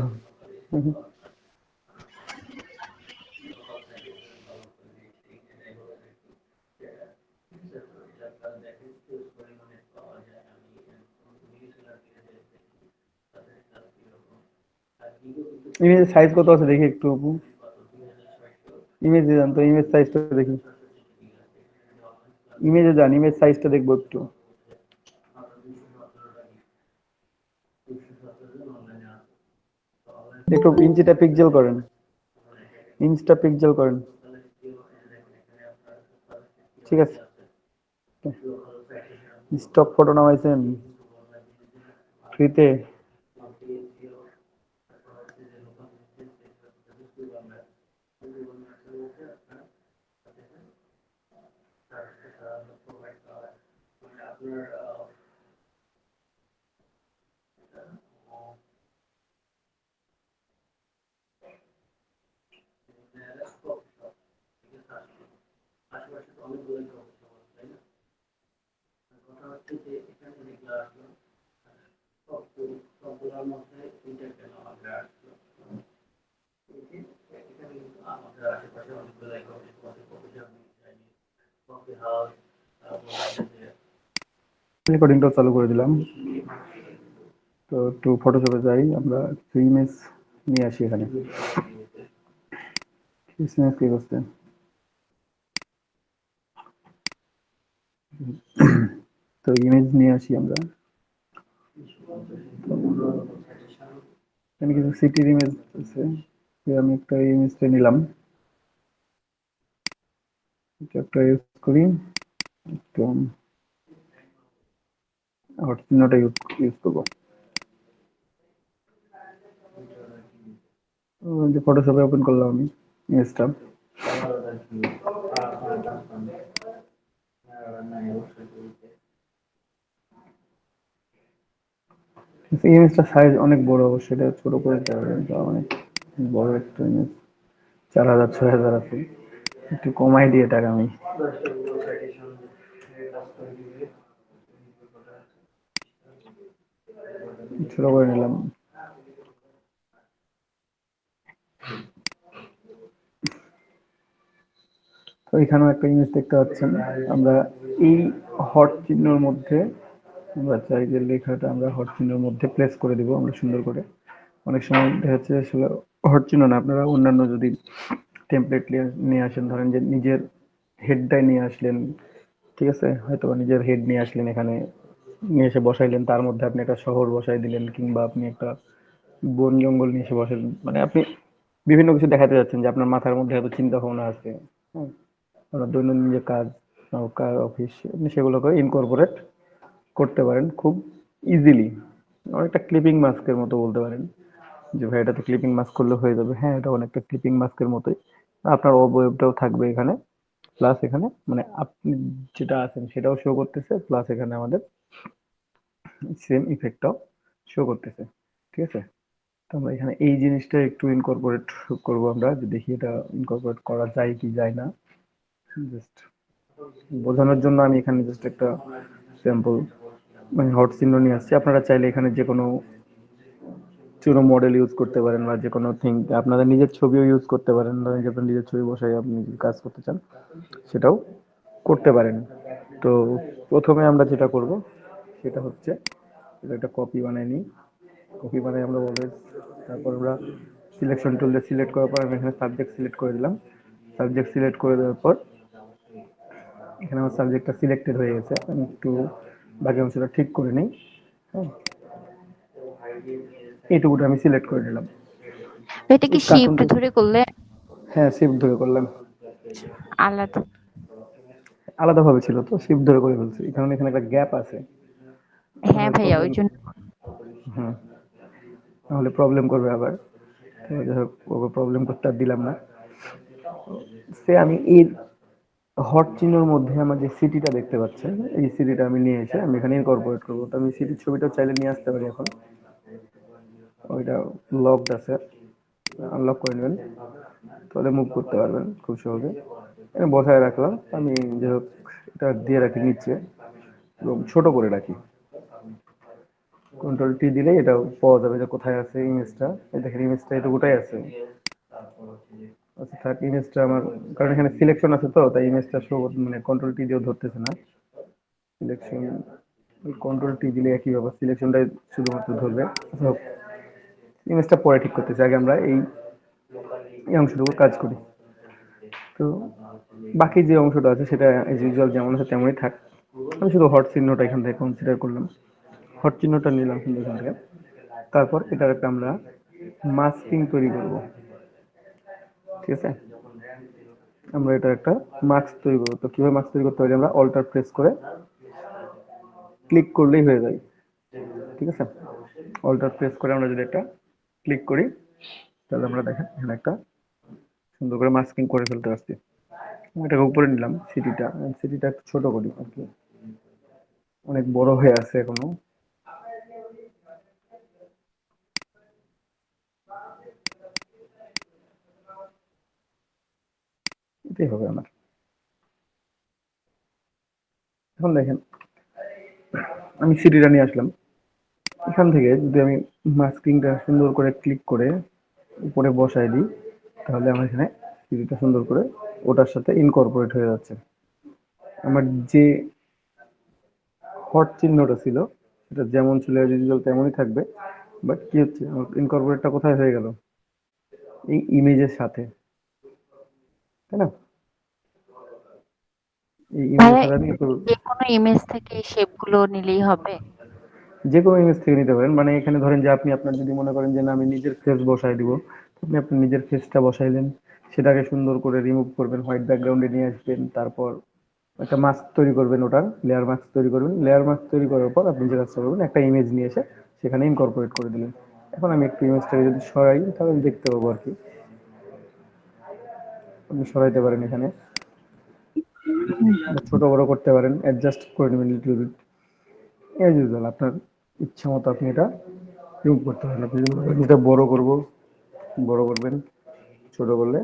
S1: ইমেজের সাইজ কত আছে দেখি একটু আপু। ইমেজে যান তো, ইমেজ সাইজটা দেখি। ইমেজে যান, ইমেজ সাইজটা দেখবো একটু। একটু ইঞ্চিটা পিক্সেল করেন, ইঞ্চটা পিক্সেল করেন। ঠিক আছে, স্টক ফটো নামাইছেন ফ্রিতে। রেকর্ডিংটা চালু করে দিলাম। তো একটু ফটোশপে যাই, আমরা ইমেজ নিয়ে আসি এখানে। ইমেজ কি করছে? তো ইমেজ নিয়ে আসি আমরা। এখানে কিছু সিটির ইমেজ আছে, আমি একটা ইমেজটা নিলাম, এটা একটা ইউজ করি, একটু হট চিহ্নটা ইউজ করবো। যে ফটোশপে ওপেন করলাম আমি ইমেজটা। ইমেজটা সাইজ অনেক বড়, সেটা ছোট করে দিতে হবে, অনেক বড় একটা ইমেজ, 4000 6000 আছে, একটু কমাই দিয়ে টাকা আমি ছোট করে নিলাম। তো এখানেও একটা ইমেজ দেখতে পাচ্ছেন। আমরা এই হট চিহ্নের মধ্যে আমরা চাই যে লেখাটা আমরা হট চিহ্নের মধ্যে প্লেস করে দিব আমরা সুন্দর করে। অনেক সময় দেখা যাচ্ছে আসলে হট চিহ্ন না, আপনারা অন্যান্য যদি টেমপ্লেট নিয়ে আসেন, ধরেন যে নিজের হেডটাই নিয়ে আসলেন, ঠিক আছে, হয়তো নিজের হেড নিয়ে আসলেন, এখানে নিয়ে এসে বসাইলেন, তার মধ্যে আপনি একটা শহর বসাই দিলেন, কিংবা আপনি একটা বন জঙ্গল নিয়ে এসে বসাইলেন, মানে আপনি বিভিন্ন কিছু দেখাতে যাচ্ছেন যে আপনার মাথার মধ্যে এত চিন্তা ভাবনা আছে, হ্যাঁ, আপনার দৈনন্দিন যে কাজ, অফিস, আপনি সেগুলোকে ইনকর্পোরেট করতে পারেন খুব ইজিলি। অনেকটা ক্লিপিং মাস্কের মতো বলতে পারেন, যে ভাই এটাতে ক্লিপিং মাস্ক করলে হয়ে যাবে। হ্যাঁ, এটা অনেকটা ক্লিপিং মাস্কের মতোই। আপনার অবয়বটাও থাকবে এখানে, প্লাস এখানে মানে আপনি যেটা আছেন সেটাও শো করতেছে, প্লাস এখানে আমাদের সেম ইফেক্টটাও শো করতেছে। ঠিক আছে, তো আমরা এখানে এই জিনিসটা একটু ইনকর্পোরেট করব, আমরা যে দেখি এটা ইনকর্পোরেট করা যায় কি যায় না। জাস্ট বোঝানোর জন্য আমি এখানে জাস্ট একটা স্যাম্পল মানে হট চিহ্ন নিয়ে আসছি। আপনারা চাইলে এখানে যে কোনো কোনো মডেল ইউজ করতে পারেন, বা যে কোনো থিং, আপনাদের নিজের ছবিও ইউজ করতে পারেন, ধরেন যে আপনার নিজের ছবি বসাই আপনি যদি কাজ করতে চান সেটাও করতে পারেন। তো প্রথমে আমরা যেটা করব সেটা হচ্ছে এটা একটা কপি বানিয়ে নিই। কপি বানাই আমরা অলওয়েজ, তারপর আমরা সিলেকশন টুল দিয়ে সিলেক্ট করার পর আমি এখানে সাবজেক্ট সিলেক্ট করে দিলাম। সাবজেক্ট সিলেক্ট করে দেওয়ার পর এখানে আমার সাবজেক্টটা সিলেক্টেড হয়ে গেছে, আমি একটু বাকি অংশটা ঠিক করে নিই। হ্যাঁ, এইটুকুটা আমি সিলেক্ট করে নিলাম।
S2: এটা কি শিফট
S1: কার্টুনটা,
S2: ধরে করলে
S1: হ্যাঁ শিফট ধরে করলাম,
S2: আলাদা?
S1: আলাদাভাবে ছিল তো শিফট ধরে করে ফেলছি, কারণ এখানে একটা গ্যাপ আছে,
S2: হ্যাঁ
S1: নাহলে
S2: ভাইয়া, ওই
S1: প্রবলেম।
S2: জন্য।
S1: হুম, নাহলে প্রবলেম করবে আবার। তো যাই হোক, প্রবলেম করতে আর দিলাম না। সে আমি এই হট চিহ্নের মধ্যে আমার যে সিটিটা দেখতে পাচ্ছেন, এই সিটিটা আমি নিয়ে এসে আমি এখানে ইনকর্পোরেট করবো। তো আমি সিটির ছবিটা চাইলে নিয়ে আসতে পারি এখন, ওইটা লকড আছে, আনলক করে নেবেন, তাহলে মুভ করতে পারবেন খুব সহজে। আমি বসায় রাখলাম, আমি যে হোক এটা দিয়ে রাখি নিচে এবং ছোট করে রাখি। কন্ট্রোল টি দিলেই এটা পাওয়া যাবে যে কোথায় আছে ইমেজটা। এই দেখেন ইমেজটা এতটুকুটাই আছে। আচ্ছা থাক, ইমেজটা আমার, কারণ এখানে সিলেকশন আছে তো, তাই ইমেজটা শো মানে কন্ট্রোল টি দিয়েও ধরতেছে না। সিলেকশন কন্ট্রোল টি দিলে একই ব্যাপার, সিলেকশনটাই শুধুমাত্র ধরবে। ইমেজটা পরে ঠিক করতেছি, আগে আমরা এই অংশটুকু কাজ করি। তো বাকি যে অংশটা আছে সেটা এজ ইউজুয়াল যেমন আছে তেমনই থাক। আমি শুধু হট চিহ্নটা এখান থেকে কনসিডার করলাম, হট চিহ্নটা নিলাম কিন্তু এখান থেকে। তারপর এটার একটা আমরা মাস্কিং তৈরি করব, ঠিক আছে? আমরা এটা একটা মাস্ক তৈরি করবো। তো কিভাবে মাস্ক তৈরি করতে পারি, আমরা অল্টার প্রেস করে ক্লিক করলেই হয়ে যায়, ঠিক আছে? অল্টার প্রেস করে আমরা যদি একটা ক্লিক করি তাহলে আমরা দেখেন এখানে একটা সুন্দর করে মাস্কিং করে ফেলতে পারছি। আমি এটাকে উপরে নিলাম সিটিটা, সিটিটা একটু ছোট করি আর কি, অনেক বড় হয়ে আছে এখনো। এটাই হবে আমার। এখন দেখেন আমি সিটিটা নিয়ে আসলাম, এখান থেকে যদি আমি মাস্কিংটা সুন্দর করে ক্লিক করে উপরে বসাই দিই তাহলে আমার এখানে সিটিটা সুন্দর করে ওটার সাথে ইনকর্পোরেট হয়ে যাচ্ছে। আমার যে হট চিহ্নটা ছিল সেটা যেমন ছিল রেজাল্ট তেমনই থাকবে, বাট কি হচ্ছে আমার ইনকর্পোরেটটা কোথায় হয়ে গেল, এই ইমেজের সাথে, তাই না? এই ইমেজের
S2: ভাইয়া
S1: সাথে আমি
S2: যে কোনো ইমেজ থেকে এই শেপ গুলো নিলেই হবে?
S1: যে কোনো ইমেজ থেকে নিতে পারেন। মানে এখানে ধরেন যে আপনি আপনার যদি মনে করেন যে না আমি নিজের ফেস বসাই দিব, আপনি আপনার নিজের ফেসটা বসাইলেন, সেটাকে সুন্দর করে রিমুভ করবেন, হোয়াইট ব্যাকগ্রাউন্ডে নিয়ে আসবেন, তারপর একটা মাস্ক তৈরি করবেন, ওটার লেয়ার মাস্ক তৈরি করবেন। লেয়ার মাস্ক তৈরি করার পর আপনি যে কাজটা করবেন, একটা ইমেজ নিয়ে এসে সেখানে ইনকর্পোরেট করে দিলেন। এখন আমি একটু ইমেজটাকে যদি সরাই তাহলে আমি দেখতে পাবো আর কি। আপনি সরাইতে পারেন এখানে, বা ছোট বড় করতে পারেন, অ্যাডজাস্ট করে নেবেন লিটল বিট, এজ ইউজুয়াল আপনার ইচ্ছা মতো আপনি এটা রিমুভ করতে পারেন। আপনি যদি মনে করেন এটা বড় করবো, বড় করবেন, ছোট করলে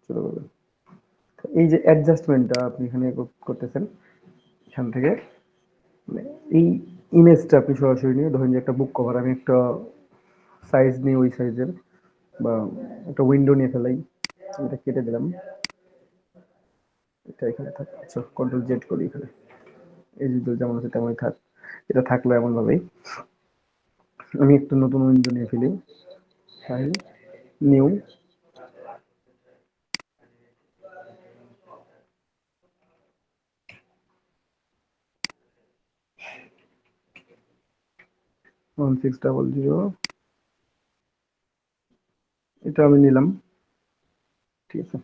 S1: ছোট করবেন। এই যে অ্যাডজাস্টমেন্টটা আপনি এখানে করতেছেন, এখান থেকে মানে এই ইমেজটা আপনি সরাসরি নিয়ে ধরেন যে একটা বুক কভার, আমি একটা সাইজ নিই ওই সাইজের, বা একটা উইন্ডো নিয়ে ফেলাই, এটা কেটে দিলাম, এটা এখানে থাক। আচ্ছা কন্ট্রোল জেড করি এখানে, এই যে যেমন আছে তেমনই থাক। এটা থাকলো এমন ভাবেই। আমি একটা নতুন উইন্ডো নিয়ে ফেলি, ফাইল, নিউ, 1600, এটা আমি নিলাম, ঠিক আছে?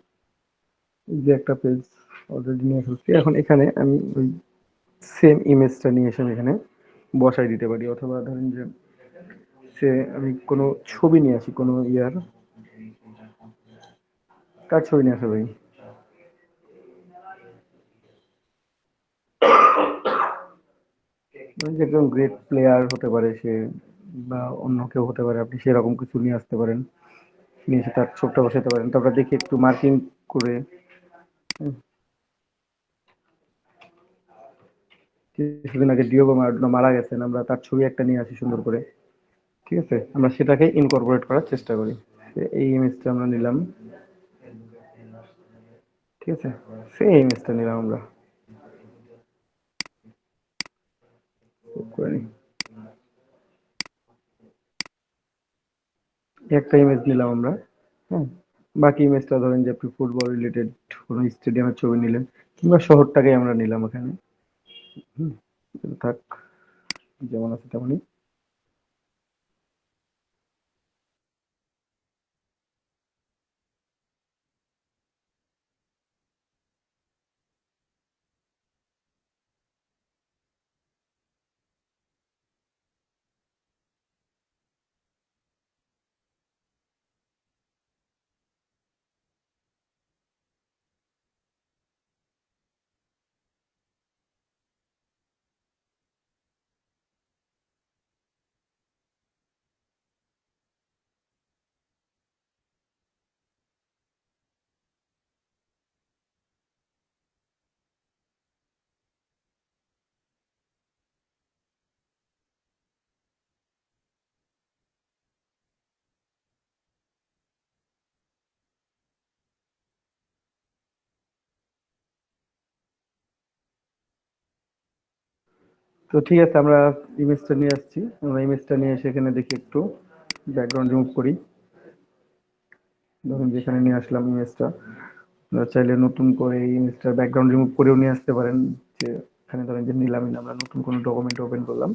S1: এই যে একটা পেজ অলরেডি নিয়ে ফেলছি। এখন এখানে আমি ওই সেম ইমেজটা নিয়ে এসে আমি এখানে বসাই দিতে পারি, অথবা ধরেন যে সে আমি কোনো ছবি নিয়ে আসি, কোনো ইয়ার, কার ছবি নিয়ে আসা ভাই? যে একজন গ্রেট প্লেয়ার হতে পারে সে, বা অন্য কেউ হতে পারে, আপনি সেরকম কিছু নিয়ে আসতে পারেন, নিয়ে এসে তার ছবিটা বসাতে পারেন। তারপর দেখি একটু মার্কিং করে, হুম, কিছুদিন আগে ডিওগো মারাডোনা মারা গেছেন, আমরা তার ছবি একটা নিয়ে আসি সুন্দর করে, ঠিক আছে? আমরা সেটাকে ইনকর্পোরেট করার চেষ্টা করি। এই ইমেজটা আমরা নিলাম, ঠিক আছে? সেই ইমেজটা নিলাম আমরা, সেভ করে নিই। একটা ইমেজ নিলাম আমরা, হ্যাঁ। বাকি ইমেজটা ধরেন যে আপনি ফুটবল রিলেটেড কোনো স্টেডিয়ামের ছবি নিলেন, কিংবা শহরটাকে আমরা নিলাম এখানে, হুম, এটা থাক যেমন আছে তেমনই। তো ঠিক আছে, আমরা ইমেজটা নিয়ে আসছি। আমরা ইমেজটা নিয়ে এসে এখানে দেখি একটু ব্যাকগ্রাউন্ড রিমুভ করি। ধরুন যেখানে নিয়ে আসলাম ইমেজটা, আপনারা চাইলে নতুন করে এই ইমেজটার ব্যাকগ্রাউন্ড রিমুভ করেও নিয়ে আসতে পারেন। যে এখানে ধরেন যে নিলাম, আমরা নতুন কোনো ডকুমেন্ট ওপেন করলাম,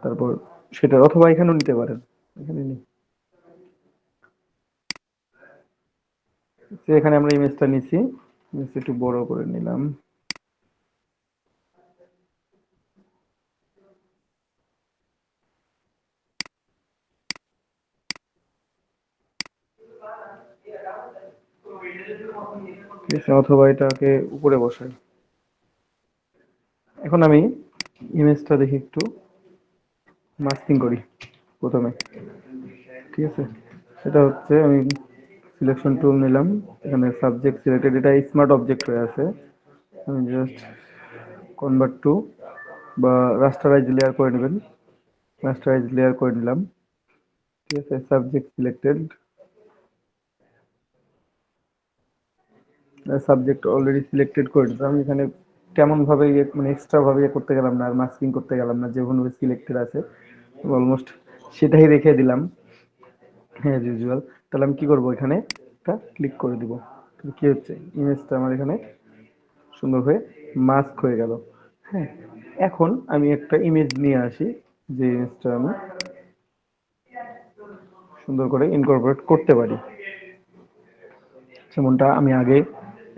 S1: তারপর সেটা অথবা এখানেও নিতে পারেন। এখানে নিই, তো এখানে আমরা ইমেজটা নিচ্ছি, ইমেজটা একটু বড় করে নিলাম। ঠিক আছে, অথবা এটাকে উপরে বসাই। এখন আমি ইমেজটা দেখি একটু মাস্কিং করি প্রথমে। ঠিক আছে, সেটা হচ্ছে আমি সিলেকশন টুল নিলাম, এখানে সাবজেক্ট সিলেক্টেড, এটা স্মার্ট অবজেক্ট হয়ে আছে। আমি জাস্ট কনভার্ট টু বা রাস্টারাইজ লেয়ার করে নেবেন, রাস্টারাইজ লেয়ার করে নিলাম। ঠিক আছে, subject selected, subject already selected করে দিলাম। আমি এখানে তেমন ভাবে মানে এক্সট্রা ভাবে করতে গেলাম না, আর মাস্কিং করতে গেলাম না, যেভাবে সিলেক্টেড আছে অলমোস্ট সেটাই রেখে দিলাম হ্যাঁ ইউজুয়াল। তাহলে আমি কি করব, এখানে একটা ক্লিক করে দিব। কি হচ্ছে, ইমেজটা আমার এখানে সুন্দর হয়ে মাস্ক হয়ে গেল। হ্যাঁ, এখন আমি একটা ইমেজ নিয়ে আসি, যে ইমেজটা আমি সুন্দর করে ইনকর্পোরেট করতে পারি, যেমনটা আমি আগে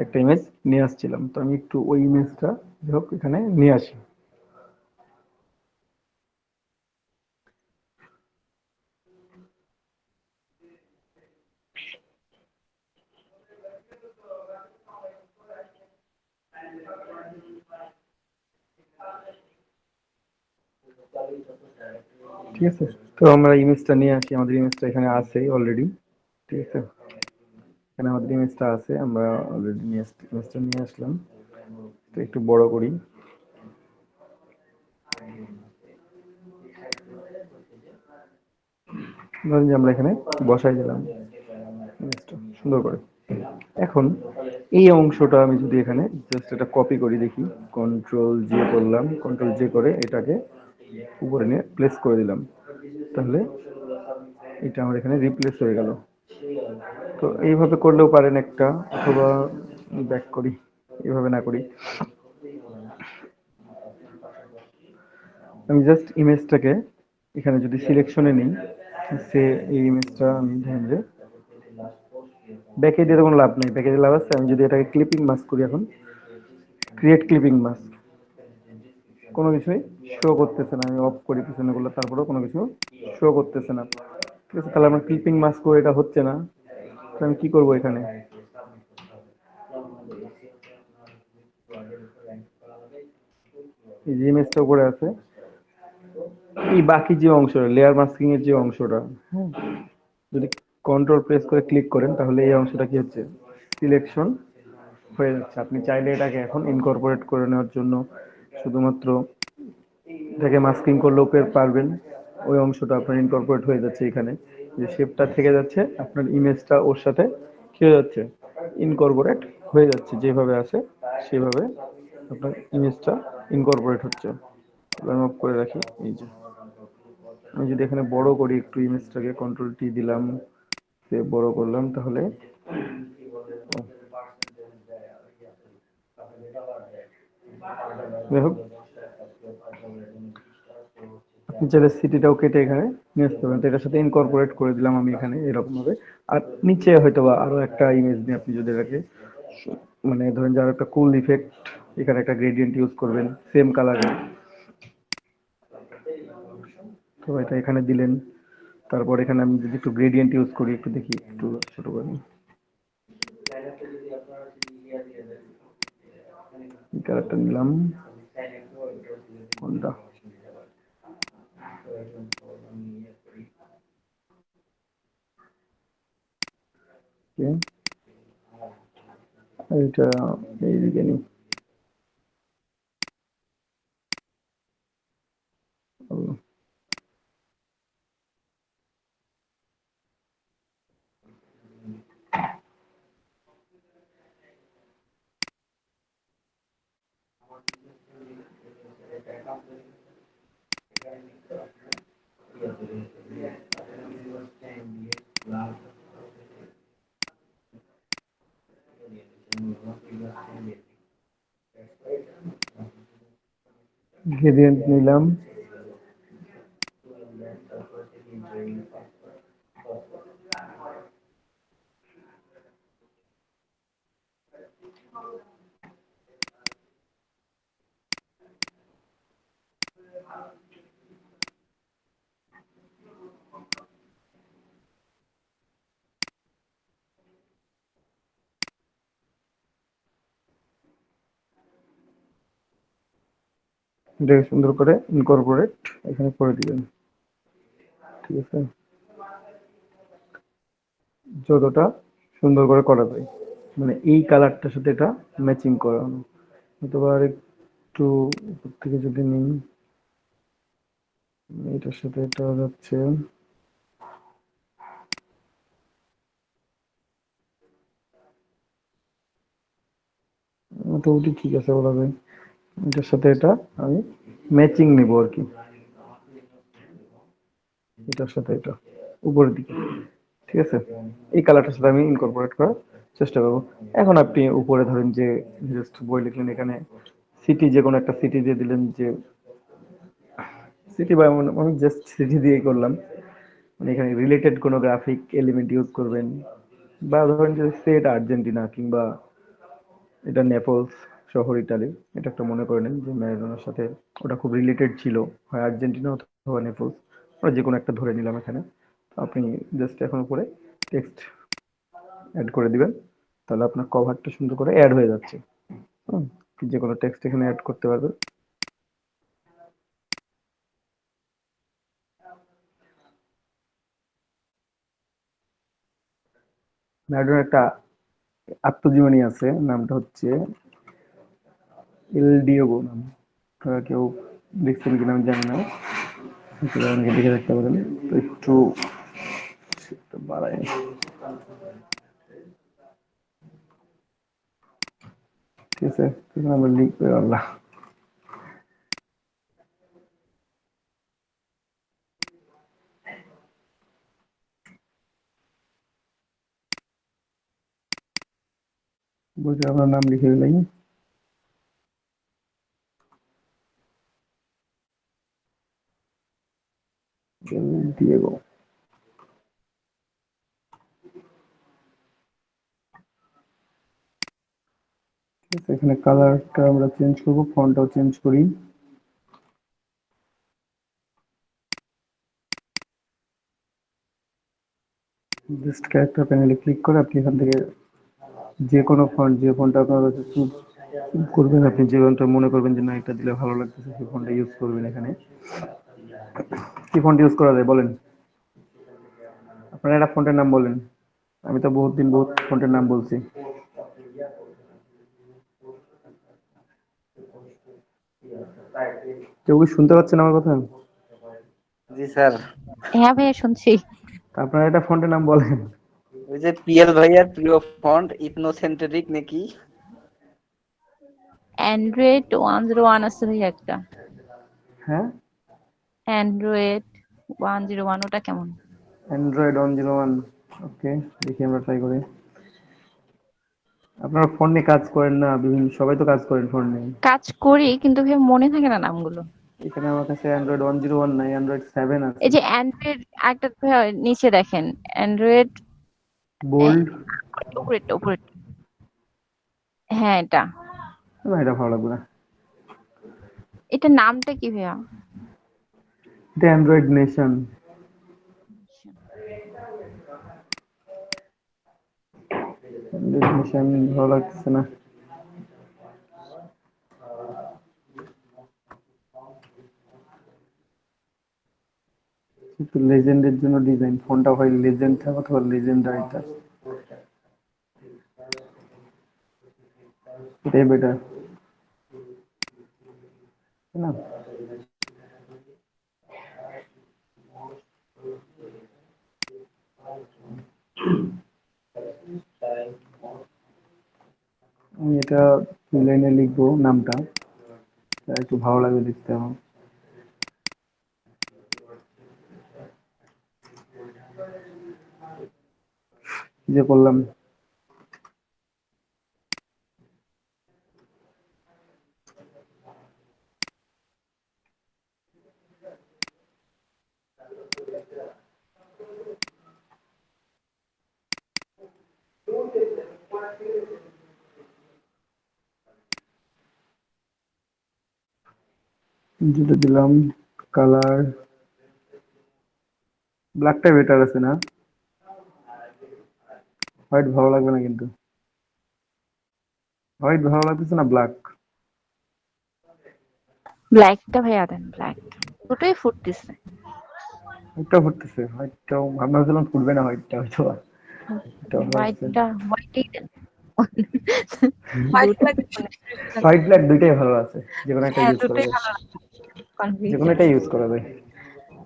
S1: একটা ইমেজ নিয়ে আসছিলাম। তো আমি একটু ওই ইমেজটা হোক এখানে নিয়ে আসি। ঠিক আছে, তো আমরা ইমেজটা নিয়ে আসি, আমাদের ইমেজটা এখানে আছে অলরেডি। ঠিক আছে, এখানে আমাদের ইমেজটা আছে, আমরা অলরেডি ইমেজটা নিয়ে আসলাম। তো একটু বড় করি, ধরেন যে আমরা এখানে বসাই দিলাম ইমেজটা সুন্দর করে। এখন এই অংশটা আমি যদি এখানে জাস্ট এটা কপি করি, দেখি কন্ট্রোল জে করলাম, কন্ট্রোল জে করে এটাকে উপরে নিয়ে প্লেস করে দিলাম, তাহলে এটা আমার এখানে রিপ্লেস হয়ে গেল। তো এইভাবে করলেও পারেন একটা, অথবা ব্যাক করি, এইভাবে না করি, আমি জাস্ট ইমেজটাকে এখানে যদি সিলেকশনে নিই, সে এই ইমেজটা আমি ধরেন যে ব্যাকে দিয়ে কোনো লাভ নেই, ব্যাকে দিয়ে লাভ আছে। আমি যদি এটাকে ক্লিপিং মাস্ক করি, এখন ক্রিয়েট ক্লিপিং মাস্ক, কোনো কিছুই শো করতেছে না। আমি অফ করি পিছনে গুলো, তারপরেও কোনো কিছু শো করতেছে না। ঠিক আছে, তাহলে আমার ক্লিপিং মাস্ক করে এটা হচ্ছে না। তো আমি কি করব, এখানে এই যে ইমেজটা উপরে আছে, এই বাকি যে অংশটা লেয়ার মাস্কিং এর যে অংশটা, হ্যাঁ, যদি কন্ট্রোল প্রেস করে ক্লিক করেন, তাহলে এই অংশটা কি হচ্ছে, সিলেকশন হয়ে যাচ্ছে। আপনি চাইলে এটাকে এখন ইনকর্পোরেট করে নেওয়ার জন্য শুধুমাত্র এটাকে মাস্কিং করলেও পারবেন। ওই অংশটা আপনার ইনকর্পোরেট হয়ে যাচ্ছে, এখানে যে শেপটা থেকে যাচ্ছে, আপনার ইমেজটা ওর সাথে কি হয়ে যাচ্ছে, ইনকর্পোরেট হয়ে যাচ্ছে। যেভাবে আছে সেভাবে আপনার ইমেজটা ইনকর্পোরেট হচ্ছে। আমি অফ করে রাখি। এই যে আমি যদি এখানে বড় করি একটু ইমেজটাকে, কন্ট্রোল টি দিলাম, সে বড় করলাম, তাহলে যাই হোক, আপনি চাইলে সিটিটাও কেটে এখানে নিয়ে আসতে পারেন। তো এটার সাথে ইনকর্পোরেট করে দিলাম আমি এখানে এরকম ভাবে। আর নিচে হয়তো বা আরো একটা ইমেজ নিয়ে আপনি যদি এটাকে মানে ধরেন যার একটা কুল ইফেক্ট, এখানে একটা গ্রেডিয়েন্ট ইউজ করবেন সেম কালারে, তো এটা এখানে দিলেন। তারপর এখানে আমি যদি একটু গ্রেডিয়েন্ট ইউজ করি, একটু দেখি, একটু ছোট করি, এই কালারটা নিলাম, কোনটা, ওকে, এটা এইদিকে নিই। গ্রেডিয়েন্ট নিলাম। এটাকে সুন্দর করে ইনকর্পোরেট এখানে করে দিবেন। ঠিক আছে, যতটা সুন্দর করে করা যায়, মানে এই কালারটার সাথে এটা ম্যাচিং করানো। অথবা আর একটু উপর থেকে যদি নিই, এটার সাথে এটা যাচ্ছে। মোটামুটি ঠিক আছে বলা যায়। এটার সাথে এটা আমি ম্যাচিং নিব আর কি, এটার সাথে এটা উপরের দিকে। ঠিক আছে, এই কালারটার সাথে আমি ইনকর্পোরেট করার চেষ্টা করব। এখন আপনি উপরে ধরেন যে জাস্ট বই লিখলেন, এখানে সিটি, যে কোনো একটা সিটি দিয়ে দিলেন, যে সিটি বা আমি জাস্ট সিটি দিয়ে করলাম। মানে এখানে রিলেটেড কোনো গ্রাফিক এলিমেন্ট ইউজ করবেন, বা ধরেন যে সেট আর্জেন্টিনা কিংবা এটা নেপলস শহর ইতালি, এটা একটা মনে করে নেন যে ম্যারাডোনার সাথে ওটা খুব রিলেটেড ছিল, হয় আর্জেন্টিনা অথবা নেপলস, ওরা যে কোনো একটা ধরে নিলাম এখানে। তো আপনি জাস্ট এখন উপরে টেক্সট অ্যাড করে দিবেন, তাহলে আপনার কভারটা সুন্দর করে অ্যাড হয়ে যাচ্ছে। হুম, যে কোনো টেক্সট এখানে অ্যাড করতে পারবেন। ম্যারাডোনার একটা আত্মজীবনী আছে, নামটা হচ্ছে এল ডিয়েগো নাম। আপনারা কেউ দেখছেন কিনা আমি জানি না, আপনারা অনেকে দেখে রাখতে পারেন। তো একটু বাড়াই, ঠিক আছে, আমরা লিখবে আল্লাহ। বলছি আপনার নাম লিখে দিলেন, ডিয়েগো। ঠিক আছে, এখানে কালারটা আমরা চেঞ্জ করবো, ফন্টটাও চেঞ্জ করি। জাস্ট ক্যারেক্টার প্যানেলে ক্লিক করে আপনি এখান থেকে যে কোনো ফন্ট, যে ফন্টটা আপনার কাছে চুজ করবেন, আপনি যে ফন্টটা মনে করবেন যে না এটা দিলে ভালো লাগতেছে, সেই ফন্টটা ইউজ করবেন। এখানে কি ফন্ট ইউজ করা যায় বলেন, আপনারা একটা ফন্টের নাম বলেন। আমি তো বহুত দিন বহুত ফন্টের নাম বলছি। কেউ কি শুনতে পাচ্ছেন আমার কথা?
S6: জি স্যার।
S2: হ্যাঁ ভাইয়া শুনছি।
S1: তা আপনারা একটা ফন্টের নাম বলেন।
S6: ওই যে পিএল ভাইয়ার প্রিয় ফন্ট ইথনোসেন্ট্রিক নাকি?
S2: অ্যান্ড্রয়েড 101 আছে ভাইয়া একটা।
S1: হ্যাঁ,
S2: অ্যান্ড্রয়েড 101 ওটা কেমন?
S1: অ্যান্ড্রয়েড 101। ওকে, দেখি আমরা ট্রাই করি। আপনারা ফোন নিয়ে কাজ করেন না, বিভিন্ন সবাই তো কাজ করেন ফোন নিয়ে।
S2: কাজ করি কিন্তু ভাইয়া মনে থাকে না নামগুলো।
S1: এখানে আমার কাছে অ্যান্ড্রয়েড 101 নাই, অ্যান্ড্রয়েড 7 আছে।
S2: এই যে অ্যান্ড্রয়েড একটা ভাইয়া নিচে দেখেন, অ্যান্ড্রয়েড
S1: বোল্ড।
S2: উপরেরটা উপরেরটা। হ্যাঁ এটা।
S1: না, এটা ভালো লাগবে না।
S2: এটার নামটা কি ভাইয়া?
S1: এটা অ্যান্ড্রয়েড নেশন। অ্যান্ড্রয়েড নেশন ভালো লাগতেছে না। কিন্তু লেজেন্ডের জন্য ডিজাইন, ফোনটা হয় লেজেন্ড অথবা লেজেন্ডারিটা, এটাই বেটার, তাই না? আমি এটা লাইনে লিখবো নামটা, তা একটু ভালো লাগবে দেখতে আমার। কি যে করলাম। যেটা দিলাম কালার ব্ল্যাকটা বেটার আছে না? হোয়াইট ভালো লাগবে না কিন্তু। হোয়াইট ভালো লাগতেছে না ব্ল্যাক?
S2: ব্ল্যাকটা ভাইয়া দেন, ব্ল্যাক দুটোই ফুটতেছে।
S1: হোয়াইটটা ফুটতেছে, হোয়াইটটাও ভাবনা ভাবছিলাম ফুটবে না, হোয়াইটটা হয়তো এটা ভালো লাগছে।
S2: হোয়াইটই দেন। হোয়াইট লাগে
S1: হোয়াইট ব্ল্যাক দুইটাই ভালো আছে, যে কোনো একটা
S2: হ্যাঁ
S1: ইউজ করা
S2: দুটোই
S1: যায়,
S2: ভালো লাগে,
S1: যে কোনো
S2: কনফিউশন।
S1: একটা ইউজ করা যায়।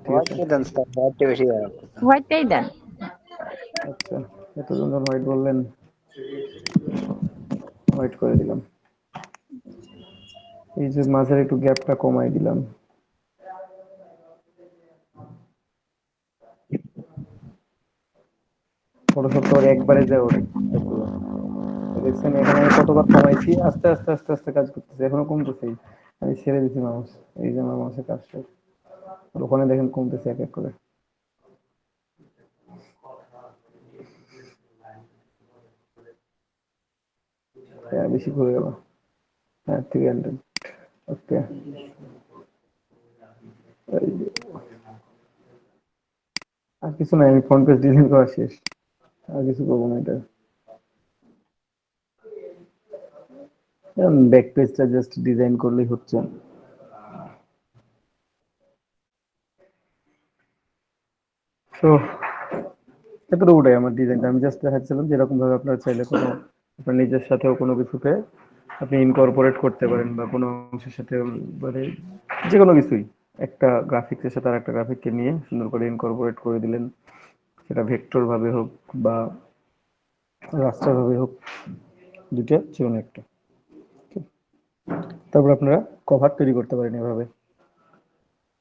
S1: ঠিক
S6: হোয়াইট
S1: আছে,
S6: কে দেন স্যার, হোয়াইটটা বেশি ভালো লাগতেছে।
S2: হোয়াইটটাই দেন।
S1: আচ্ছা এতজন যখন হোয়াইট বললেন হোয়াইট করে দিলাম। এই যে মাঝের একটু গ্যাপটা কমাই দিলাম। ফটোশপ তো আর একবারে যায় ওরে সবগুলো। দেখছেন এখানে আমি কতবার কমাইছি, আস্তে আস্তে আস্তে আস্তে কাজ করতেছে, এখনো কমতেছেই। আমি ছেড়ে দিছি মাউস, এই যে আমার মাউসের কাজ শেষ। আর ওখানে দেখেন কমতেছে এক এক করে। হ্যাঁ বেশি করে গেল। হ্যাঁ 300। ওকে, আর কিছু নাই, আমি ফ্রন্ট পেজ ডিজাইন করা শেষ, আর কিছু করবো না। এটা ব্যাক পেজটা জাস্ট ডিজাইন করলেই হচ্ছে। তো এতটুকুটাই আমার ডিজাইনটা, আমি জাস্ট দেখাচ্ছিলাম যে এরকম ভাবে আপনারা চাইলে কোনো আপনার নিজের সাথেও কোনো কিছুকে আপনি ইনকর্পোরেট করতে পারেন, বা কোনো অংশের সাথে মানে যে কোনো কিছুই একটা গ্রাফিক্সের সাথে আর একটা গ্রাফিককে নিয়ে সুন্দর করে ইনকর্পোরেট করে দিলেন, সেটা ভেক্টর ভাবে হোক বা রাস্টার ভাবে হোক, দুটো যে কোনো একটা। তারপর আপনারা কভার তৈরি করতে পারেন এভাবে।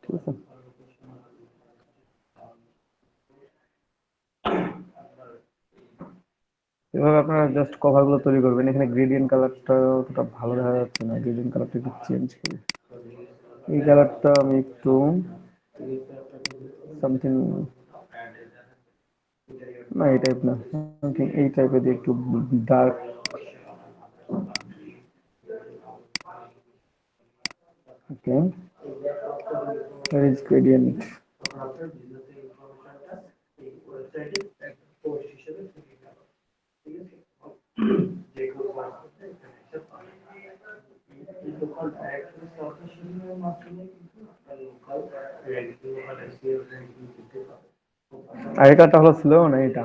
S1: ঠিক আছে, এভাবে আপনারা জাস্ট কভার গুলো তৈরি করবেন। এখানে গ্রেডিয়েন্ট কালারটা অতটা ভালো দেখা যাচ্ছে না, গ্রেডিয়েন্ট কালারটা একটু চেঞ্জ করি। এই কালারটা আমি একটু সামথিং, না এই টাইপ না, সামথিং এই টাইপের দিয়ে একটু ডার্ক। ওকে, গ্রেডিয়েন্ট আগেকারটা হলো স্লো না, এটা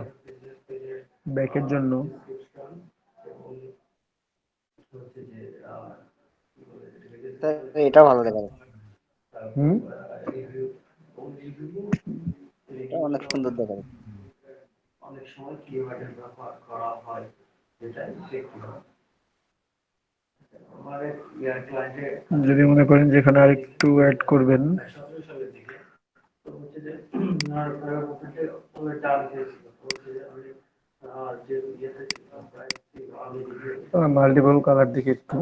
S1: ব্যাকের জন্য।
S6: স্যার এটা ভালো দেখা যাচ্ছে,
S1: হুম,
S6: এটা অনেক সুন্দর দেখা যাচ্ছে।
S1: যদি মনে করেন যে এখানে আর একটু অ্যাড করবেন, মাল্টিপল কালার দিকে একটু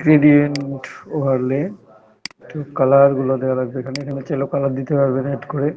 S1: গ্রেডিয়েন্ট ওভারলে একটু কালার গুলো দেওয়া লাগবে। এখানে এখানে চেলো কালার দিতে পারবেন অ্যাড করে।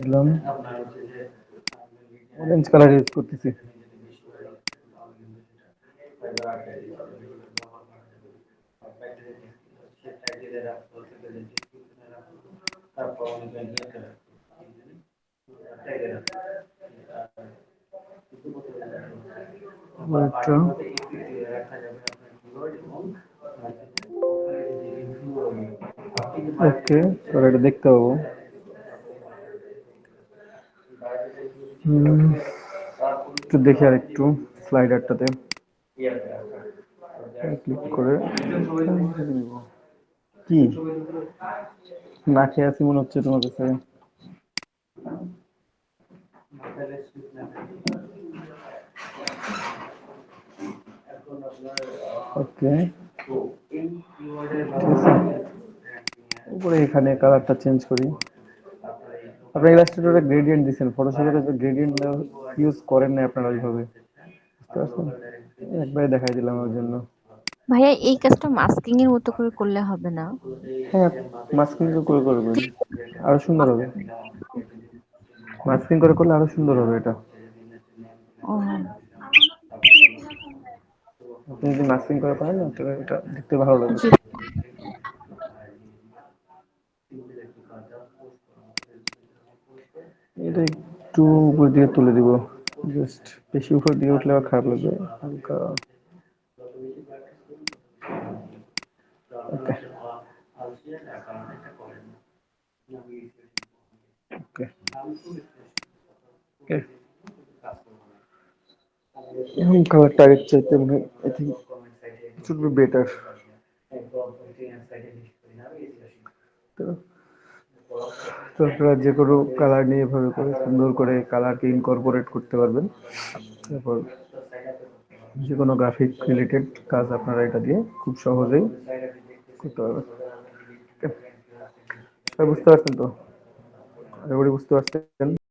S1: দিলাম, অরেঞ্জ কালার ইউজ করতেছি। আচ্ছা, ওকে, তাহলে এটা দেখতে পাবো। একটু দেখি আর একটু স্লাইডারটাতে ক্লিক করে কি না খেয়ে আছি মনে হচ্ছে তোমার কাছে? ওকে, উপরে এখানে কালারটা চেঞ্জ করি। আপনি ইলাস্ট্রেটরে গ্রেডিয়েন্ট দিচ্ছেন, ফটোশপে তো গ্রেডিয়েন্ট ইউজ করেন না আপনারা ওইভাবে, বুঝতে পারছেন? একবারে দেখাই দিলাম ওর জন্য।
S2: ভাইয়া এই কাজটা মাস্কিং এর মতো করে করলে হবে না?
S1: হ্যাঁ, মাস্কিং করে করবেন, আরো সুন্দর হবে। মাস্কিং করে করলে আরো সুন্দর হবে এটা।
S2: ও
S1: আপনি যদি মাস্কিং করে পারেন না তাহলে এটা দেখতে ভালো লাগবে।
S2: জি।
S1: এটা একটু উপর দিকে তুলে দিব, জাস্ট বেশি উপর দিকে উঠলে আবার খারাপ লাগবে, হালকা। ওকে ওকে ওকে, এখন কালারটা আগের চাইতে মনে হয় I think it should be better. তো তো আপনারা যে কোনো কালার নিয়ে এভাবে করে সুন্দর করে কালারকে ইনকর্পোরেট করতে পারবেন। তারপর যে কোনো গ্রাফিক রিলেটেড কাজ আপনারা এটা দিয়ে খুব সহজেই করতে পারবেন। Okay? সবাই বুঝতে পারছেন তো? এবারে বুঝতে পারছেন?